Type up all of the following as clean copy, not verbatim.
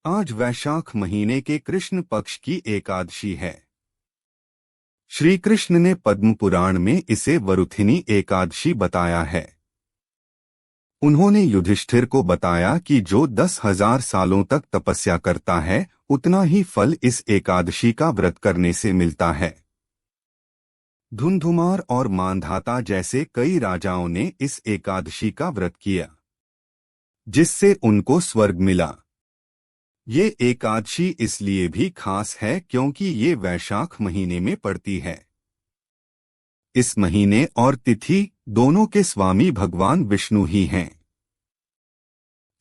आज वैशाख महीने के कृष्ण पक्ष की एकादशी है। श्री कृष्ण ने पद्म पुराण में इसे वरुथिनी एकादशी बताया है। उन्होंने युधिष्ठिर को बताया कि जो 10,000 सालों तक तपस्या करता है उतना ही फल इस एकादशी का व्रत करने से मिलता है। धुंधुमार और मांधाता जैसे कई राजाओं ने इस एकादशी का व्रत किया, जिससे उनको स्वर्ग मिला। ये एकादशी इसलिए भी खास है क्योंकि ये वैशाख महीने में पड़ती है। इस महीने और तिथि दोनों के स्वामी भगवान विष्णु ही हैं।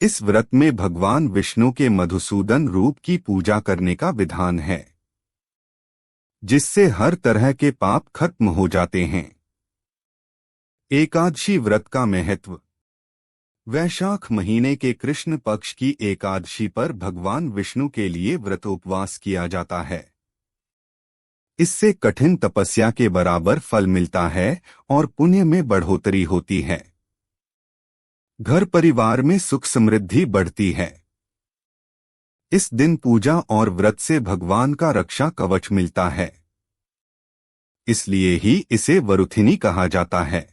इस व्रत में भगवान विष्णु के मधुसूदन रूप की पूजा करने का विधान है, जिससे हर तरह के पाप खत्म हो जाते हैं। एकादशी व्रत का महत्व। वैशाख महीने के कृष्ण पक्ष की एकादशी पर भगवान विष्णु के लिए व्रतोपवास किया जाता है। इससे कठिन तपस्या के बराबर फल मिलता है और पुण्य में बढ़ोतरी होती है। घर परिवार में सुख समृद्धि बढ़ती है। इस दिन पूजा और व्रत से भगवान का रक्षा कवच मिलता है। इसलिए ही इसे वरुथिनी कहा जाता है।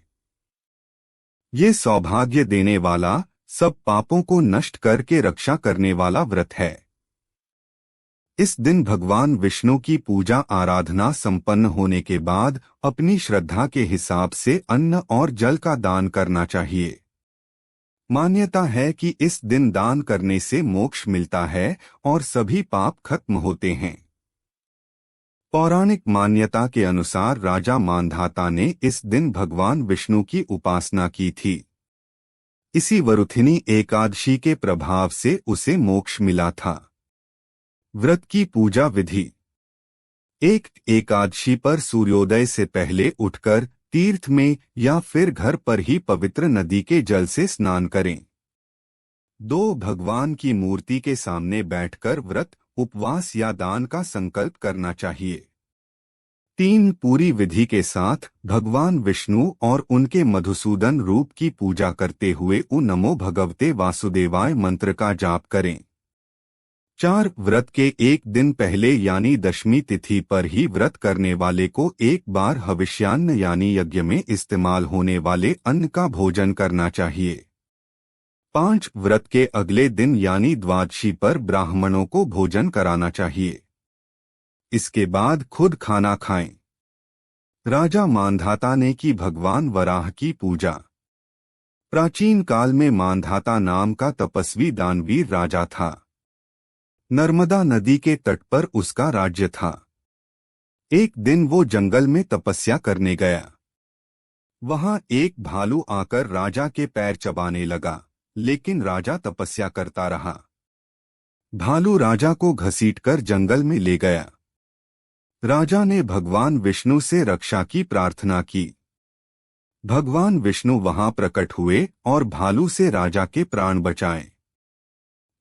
ये सौभाग्य देने वाला, सब पापों को नष्ट करके रक्षा करने वाला व्रत है। इस दिन भगवान विष्णु की पूजा आराधना संपन्न होने के बाद अपनी श्रद्धा के हिसाब से अन्न और जल का दान करना चाहिए। मान्यता है कि इस दिन दान करने से मोक्ष मिलता है और सभी पाप खत्म होते हैं। पौराणिक मान्यता के अनुसार राजा मांधाता ने इस दिन भगवान विष्णु की उपासना की थी। इसी वरुथिनी एकादशी के प्रभाव से उसे मोक्ष मिला था। व्रत की पूजा विधि। एक एकादशी पर सूर्योदय से पहले उठकर तीर्थ में या फिर घर पर ही पवित्र नदी के जल से स्नान करें। 2 भगवान की मूर्ति के सामने बैठकर व्रत, उपवास या दान का संकल्प करना चाहिए। 3 पूरी विधि के साथ भगवान विष्णु और उनके मधुसूदन रूप की पूजा करते हुए उ नमो भगवते वासुदेवाय मंत्र का जाप करें। 4 व्रत के एक दिन पहले यानी दशमी तिथि पर ही व्रत करने वाले को एक बार हविष्यान्न यानी यज्ञ में इस्तेमाल होने वाले अन्न का भोजन करना चाहिए। 5 व्रत के अगले दिन यानी द्वादशी पर ब्राह्मणों को भोजन कराना चाहिए। इसके बाद खुद खाना खाएं। राजा मांधाता ने की भगवान वराह की पूजा। प्राचीन काल में मांधाता नाम का तपस्वी दानवीर राजा था। नर्मदा नदी के तट पर उसका राज्य था। एक दिन वो जंगल में तपस्या करने गया। वहां एक भालू आकर राजा के पैर चबाने लगा, लेकिन राजा तपस्या करता रहा। भालू राजा को घसीटकर जंगल में ले गया। राजा ने भगवान विष्णु से रक्षा की प्रार्थना की। भगवान विष्णु वहां प्रकट हुए और भालू से राजा के प्राण बचाए।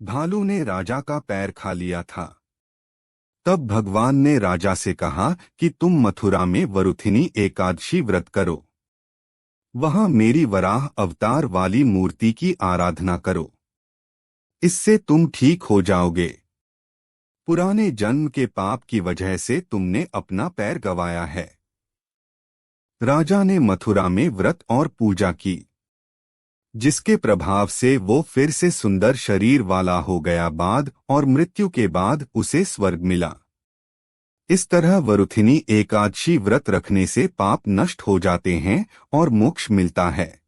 भालू ने राजा का पैर खा लिया था। तब भगवान ने राजा से कहा कि तुम मथुरा में वरुथिनी एकादशी व्रत करो। वहां मेरी वराह अवतार वाली मूर्ति की आराधना करो। इससे तुम ठीक हो जाओगे। पुराने जन्म के पाप की वजह से तुमने अपना पैर गंवाया है। राजा ने मथुरा में व्रत और पूजा की, जिसके प्रभाव से वो फिर से सुंदर शरीर वाला हो गया। बाद और मृत्यु के बाद उसे स्वर्ग मिला। इस तरह वरुथिनी एकादशी व्रत रखने से पाप नष्ट हो जाते हैं और मोक्ष मिलता है।